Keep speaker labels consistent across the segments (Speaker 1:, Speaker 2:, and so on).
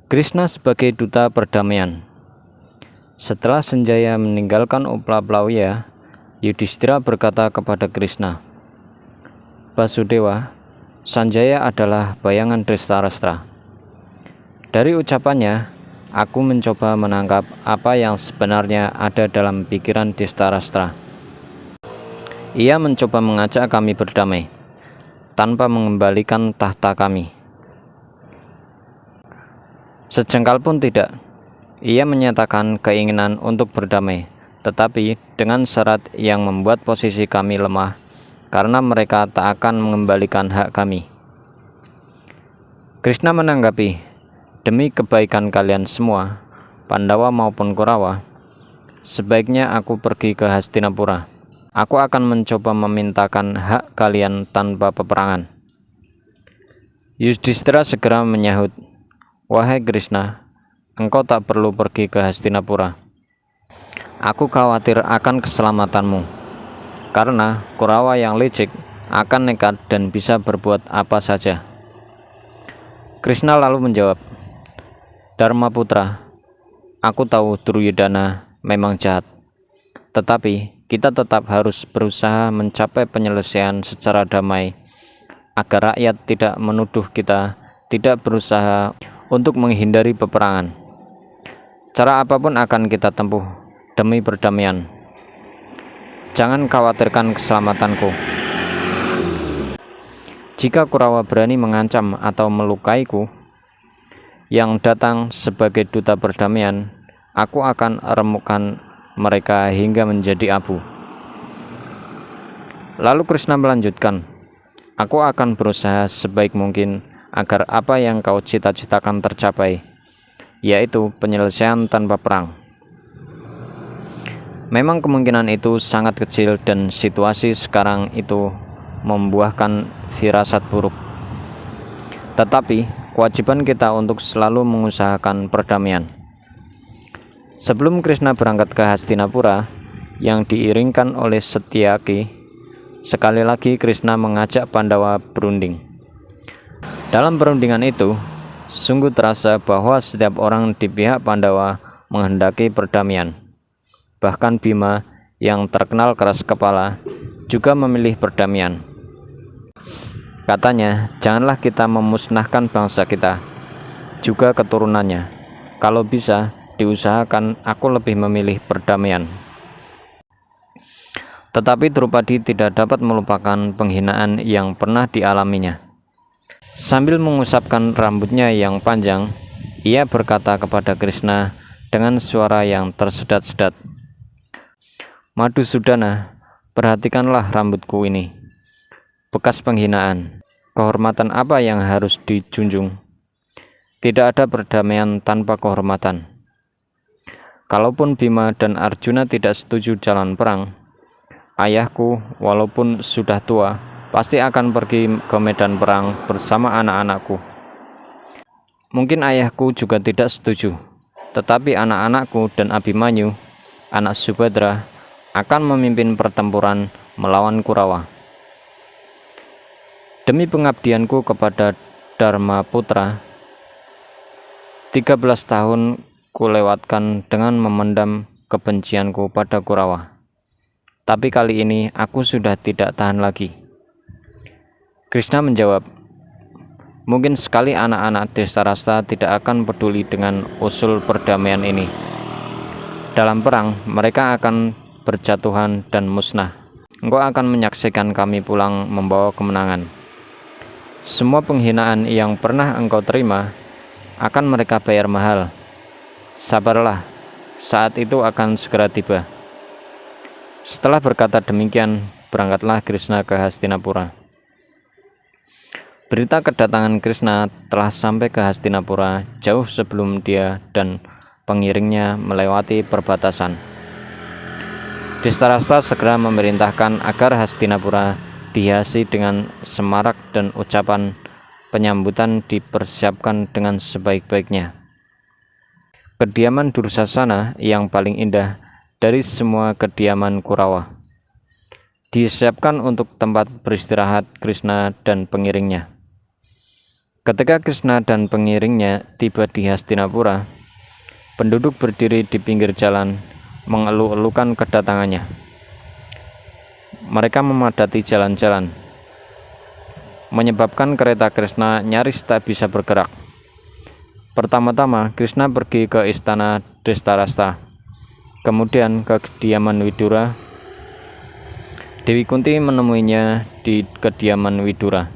Speaker 1: Krishna sebagai duta perdamaian. Setelah Sanjaya meninggalkan Uplawya, Yudhishthira berkata kepada Krishna, "Basudewa, Sanjaya adalah bayangan Dhritarashtra." Dari ucapannya, aku mencoba menangkap apa yang sebenarnya ada dalam pikiran Dhritarashtra. Ia mencoba mengajak kami berdamai, tanpa mengembalikan tahta kami. Sejengkal pun tidak. Ia menyatakan keinginan untuk berdamai, tetapi dengan syarat yang membuat posisi kami lemah, karena mereka tak akan mengembalikan hak kami. Krishna menanggapi, "Demi kebaikan kalian semua, Pandawa maupun Kurawa, sebaiknya aku pergi ke Hastinapura. Aku akan mencoba memintakan hak kalian tanpa peperangan." Yudhishthira segera menyahut, "Wahai Krishna, engkau tak perlu pergi ke Hastinapura. Aku khawatir akan keselamatanmu, karena Kurawa yang licik akan nekat dan bisa berbuat apa saja." Krishna lalu menjawab, "Dharmaputra, aku tahu Duryodhana memang jahat, tetapi kita tetap harus berusaha mencapai penyelesaian secara damai, agar rakyat tidak menuduh kita tidak berusaha untuk menghindari peperangan. Cara apapun akan kita tempuh demi perdamaian. Jangan khawatirkan keselamatanku. Jika Kurawa berani mengancam atau melukaiku, yang datang sebagai duta perdamaian, aku akan remukkan mereka hingga menjadi abu." Lalu Krishna melanjutkan, "Aku akan berusaha sebaik mungkin agar apa yang kau cita-citakan tercapai, yaitu penyelesaian tanpa perang. Memang kemungkinan itu sangat kecil dan situasi sekarang itu membuahkan firasat buruk. Tetapi kewajiban kita untuk selalu mengusahakan perdamaian." Sebelum Krishna berangkat ke Hastinapura yang diiringkan oleh Satyaki, sekali lagi Krishna mengajak Pandawa berunding. Dalam perundingan itu, sungguh terasa bahwa setiap orang di pihak Pandawa menghendaki perdamaian. Bahkan Bima yang terkenal keras kepala juga memilih perdamaian. Katanya, "Janganlah kita memusnahkan bangsa kita, juga keturunannya. Kalau bisa, diusahakan aku lebih memilih perdamaian." Tetapi Drupadi tidak dapat melupakan penghinaan yang pernah dialaminya. Sambil mengusapkan rambutnya yang panjang, ia berkata kepada Krishna dengan suara yang tersedat-sedat, "Madhusudana, perhatikanlah rambutku ini. Bekas penghinaan. Kehormatan apa yang harus dijunjung? Tidak ada perdamaian tanpa kehormatan. Kalaupun Bima dan Arjuna tidak setuju jalan perang, ayahku walaupun sudah tua pasti akan pergi ke medan perang bersama anak-anakku. Mungkin ayahku juga tidak setuju, tetapi anak-anakku dan Abhimanyu, anak Subhadra, akan memimpin pertempuran melawan Kurawa. Demi pengabdianku kepada Dharmaputra, 13 tahun kulewatkan dengan memendam kebencianku pada Kurawa. Tapi kali ini aku sudah tidak tahan lagi." Krishna menjawab, "Mungkin sekali anak-anak Dhritarashtra tidak akan peduli dengan usul perdamaian ini. Dalam perang, mereka akan berjatuhan dan musnah. Engkau akan menyaksikan kami pulang membawa kemenangan. Semua penghinaan yang pernah engkau terima akan mereka bayar mahal. Sabarlah, saat itu akan segera tiba." Setelah berkata demikian, berangkatlah Krishna ke Hastinapura. Berita kedatangan Krishna telah sampai ke Hastinapura jauh sebelum dia dan pengiringnya melewati perbatasan. Dhritarashtra segera memerintahkan agar Hastinapura dihiasi dengan semarak dan ucapan penyambutan dipersiapkan dengan sebaik-baiknya. Kediaman Dursasana yang paling indah dari semua kediaman Kurawa disiapkan untuk tempat beristirahat Krishna dan pengiringnya. Ketika Krishna dan pengiringnya tiba di Hastinapura, penduduk berdiri di pinggir jalan mengeluh-elukan kedatangannya. Mereka memadati jalan-jalan, menyebabkan kereta Krishna nyaris tak bisa bergerak. Pertama-tama Krishna pergi ke istana Dhritarashtra, kemudian ke kediaman Widura. Dewi Kunti menemuinya di kediaman Widura.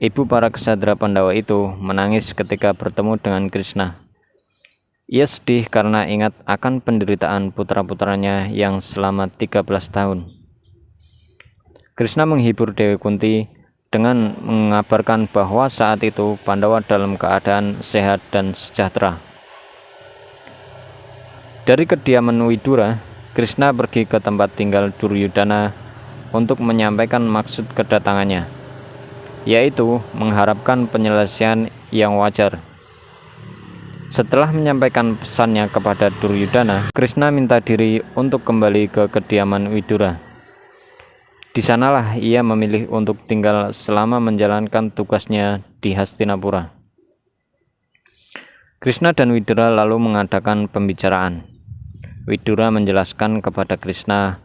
Speaker 1: Ibu para ksatra Pandawa itu menangis ketika bertemu dengan Krishna. Ia sedih karena ingat akan penderitaan putra-putranya yang selama 13 tahun. Krishna menghibur Dewi Kunti dengan mengabarkan bahwa saat itu Pandawa dalam keadaan sehat dan sejahtera. Dari kediaman Widura, Krishna pergi ke tempat tinggal Duryudana untuk menyampaikan maksud kedatangannya, yaitu mengharapkan penyelesaian yang wajar. Setelah menyampaikan pesannya kepada Duryudana, Krishna minta diri untuk kembali ke kediaman Widura. Di sanalah ia memilih untuk tinggal selama menjalankan tugasnya di Hastinapura. Krishna dan Widura lalu mengadakan pembicaraan. Widura menjelaskan kepada Krishna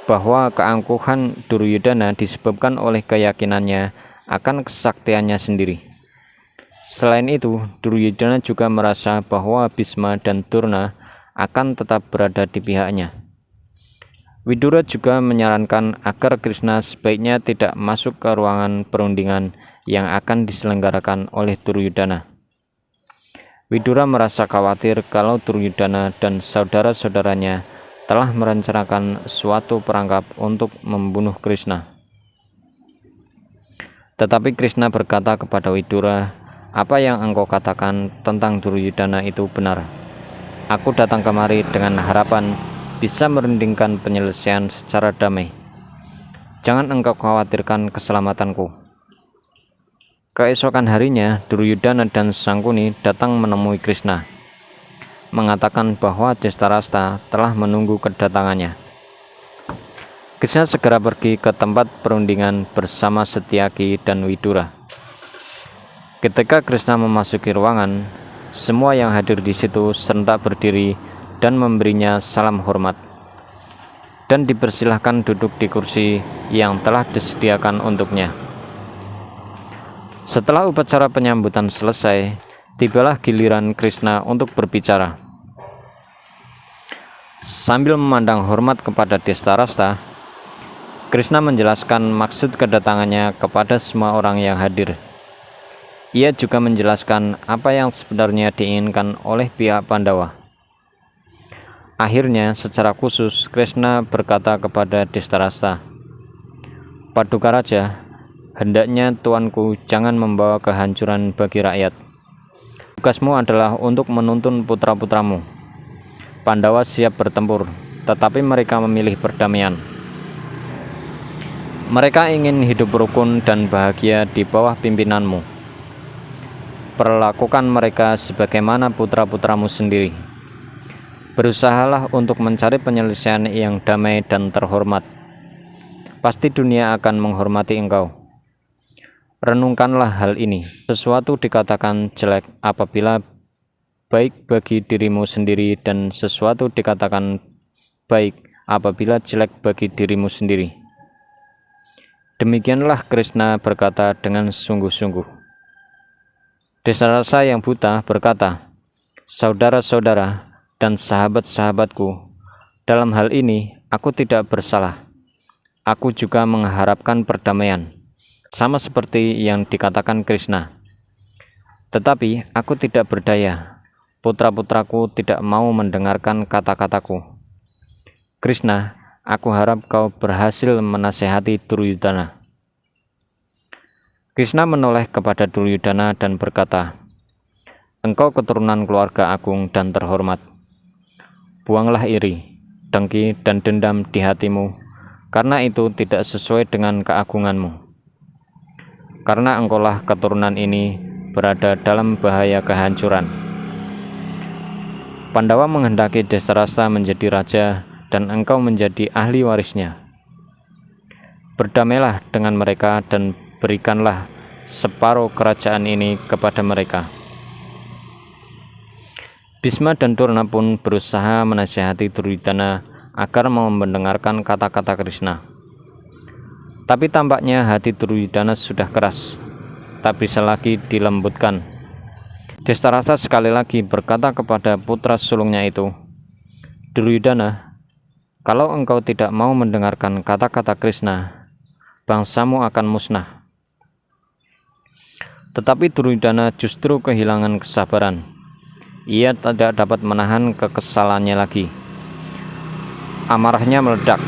Speaker 1: bahwa keangkuhan Duryudana disebabkan oleh keyakinannya akan kesaktiannya sendiri. Selain itu, Duryudana juga merasa bahwa Bhisma dan Durna akan tetap berada di pihaknya. Widura juga menyarankan agar Krishna sebaiknya tidak masuk ke ruangan perundingan yang akan diselenggarakan oleh Duryudana. Widura merasa khawatir kalau Duryudana dan saudara-saudaranya telah merencanakan suatu perangkap untuk membunuh Krishna. Tetapi Krishna berkata kepada Widura, "Apa yang engkau katakan tentang Duryudana itu benar. Aku datang kemari dengan harapan bisa merundingkan penyelesaian secara damai. Jangan engkau khawatirkan keselamatanku." Keesokan harinya, Duryudana dan Sangkuni datang menemui Krishna, mengatakan bahwa Dhritarashtra telah menunggu kedatangannya. Krishna segera pergi ke tempat perundingan bersama Satyaki dan Widura. Ketika Krishna memasuki ruangan, semua yang hadir di situ serentak berdiri dan memberinya salam hormat, dan dipersilahkan duduk di kursi yang telah disediakan untuknya. Setelah upacara penyambutan selesai, tibalah giliran Krishna untuk berbicara. Sambil memandang hormat kepada Dhritarashtra, Krishna menjelaskan maksud kedatangannya kepada semua orang yang hadir. Ia juga menjelaskan apa yang sebenarnya diinginkan oleh pihak Pandawa. Akhirnya, secara khusus, Krishna berkata kepada Dhritarashtra, "Paduka Raja, hendaknya tuanku jangan membawa kehancuran bagi rakyat. Tugasmu adalah untuk menuntun putra-putramu. Pandawa siap bertempur, tetapi mereka memilih perdamaian. Mereka ingin hidup rukun dan bahagia di bawah pimpinanmu. Perlakukan mereka sebagaimana putra-putramu sendiri. Berusahalah untuk mencari penyelesaian yang damai dan terhormat. Pasti dunia akan menghormati engkau. Renungkanlah hal ini. Sesuatu dikatakan jelek apabila baik bagi dirimu sendiri, dan sesuatu dikatakan baik apabila jelek bagi dirimu sendiri." Demikianlah Krishna berkata dengan sungguh-sungguh. Dhritarashtra yang buta berkata, "Saudara-saudara dan sahabat-sahabatku, dalam hal ini aku tidak bersalah. Aku juga mengharapkan perdamaian, sama seperti yang dikatakan Krishna. Tetapi aku tidak berdaya. Putra-putraku tidak mau mendengarkan kata-kataku. Krishna, aku harap kau berhasil menasehati Duryudana." Krishna menoleh kepada Duryudana dan berkata, "Engkau keturunan keluarga agung dan terhormat. Buanglah iri, dengki, dan dendam di hatimu, karena itu tidak sesuai dengan keagunganmu. Karena engkaulah keturunan ini berada dalam bahaya kehancuran." Pandawa menghendaki Dhritarashtra menjadi raja dan engkau menjadi ahli warisnya. Berdamailah dengan mereka dan berikanlah separuh kerajaan ini kepada mereka. Bhisma dan Durna pun berusaha menasihati Duryodhana agar mau mendengarkan kata-kata Krishna. Tapi tampaknya hati Duryodhana sudah keras, tak bisa lagi dilembutkan. Destarasa sekali lagi berkata kepada putra sulungnya itu, "Duryodhana, kalau engkau tidak mau mendengarkan kata-kata Krishna, bangsamu akan musnah." Tetapi Duryodhana justru kehilangan kesabaran. Ia tidak dapat menahan kekesalannya lagi. Amarahnya meledak.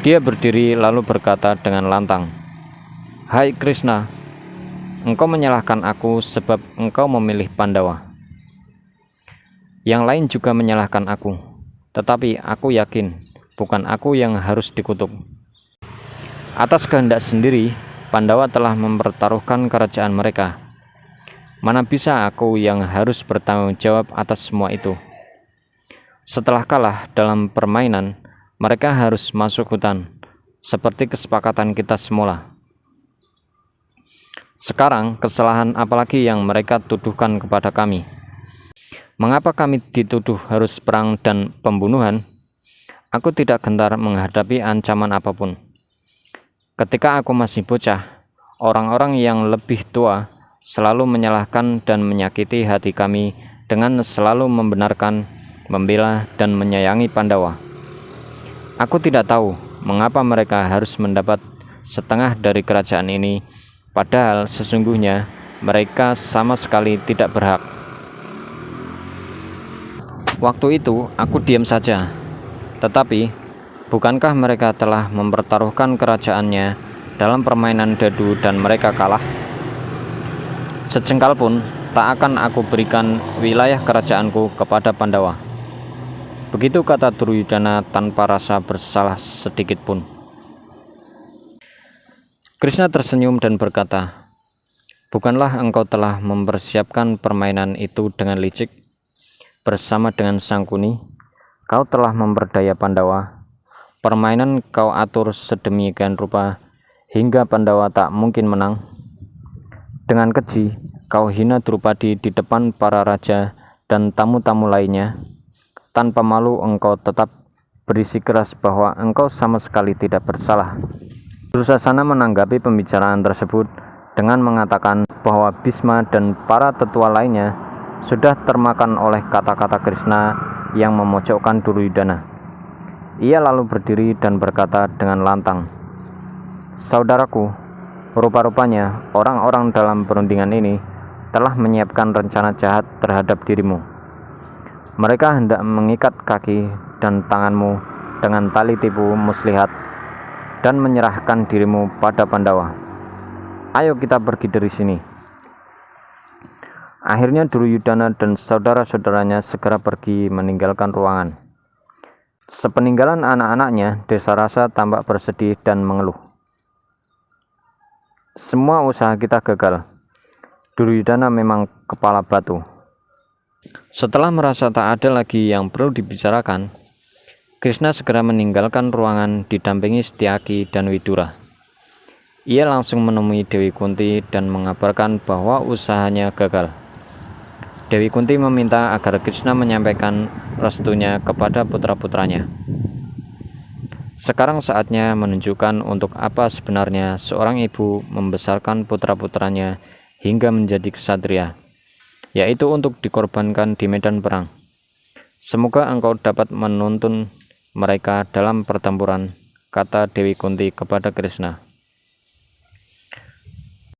Speaker 1: Dia berdiri lalu berkata dengan lantang, "Hai Krishna, engkau menyalahkan aku sebab engkau memilih Pandawa. Yang lain juga menyalahkan aku, tetapi aku yakin bukan aku yang harus dikutuk. Atas kehendak sendiri, Pandawa telah mempertaruhkan kerajaan mereka. Mana bisa aku yang harus bertanggung jawab atas semua itu? Setelah kalah dalam permainan, mereka harus masuk hutan, seperti kesepakatan kita semula. Sekarang, kesalahan apalagi yang mereka tuduhkan kepada kami? Mengapa kami dituduh harus perang dan pembunuhan? Aku tidak gentar menghadapi ancaman apapun. Ketika aku masih bocah, orang-orang yang lebih tua selalu menyalahkan dan menyakiti hati kami dengan selalu membenarkan, membela, dan menyayangi Pandawa. Aku tidak tahu mengapa mereka harus mendapat setengah dari kerajaan ini, padahal sesungguhnya mereka sama sekali tidak berhak. Waktu itu aku diam saja, tetapi bukankah mereka telah mempertaruhkan kerajaannya dalam permainan dadu dan mereka kalah? Sejengkal pun tak akan aku berikan wilayah kerajaanku kepada Pandawa." Begitu kata Duryodhana tanpa rasa bersalah sedikit pun. Krishna tersenyum dan berkata, "Bukanlah engkau telah mempersiapkan permainan itu dengan licik? Bersama dengan Sangkuni, kau telah memperdaya Pandawa. Permainan kau atur sedemikian rupa hingga Pandawa tak mungkin menang. Dengan keji, kau hina Drupadi di depan para raja dan tamu-tamu lainnya. Tanpa malu engkau tetap bersikeras bahwa engkau sama sekali tidak bersalah." Dursasana menanggapi pembicaraan tersebut dengan mengatakan bahwa Bhisma dan para tetua lainnya sudah termakan oleh kata-kata Krishna yang memojokkan Duryodhana. Ia lalu berdiri dan berkata dengan lantang, "Saudaraku, rupa-rupanya orang-orang dalam perundingan ini telah menyiapkan rencana jahat terhadap dirimu. Mereka hendak mengikat kaki dan tanganmu dengan tali tipu muslihat dan menyerahkan dirimu pada Pandawa. Ayo kita pergi dari sini." Akhirnya Duryodhana dan saudara-saudaranya segera pergi meninggalkan ruangan. Sepeninggalan anak-anaknya, Desarasa tampak bersedih dan mengeluh. "Semua usaha kita gagal. Duryodhana memang kepala batu." Setelah merasa tak ada lagi yang perlu dibicarakan, Krishna segera meninggalkan ruangan didampingi Setyaki dan Widura. Ia langsung menemui Dewi Kunti dan mengabarkan bahwa usahanya gagal. Dewi Kunti meminta agar Krishna menyampaikan restunya kepada putra-putranya. Sekarang saatnya menunjukkan untuk apa sebenarnya seorang ibu membesarkan putra-putranya hingga menjadi ksatria, yaitu untuk dikorbankan di medan perang. Semoga engkau dapat menuntun mereka dalam pertempuran, kata Dewi Kunti kepada Krishna.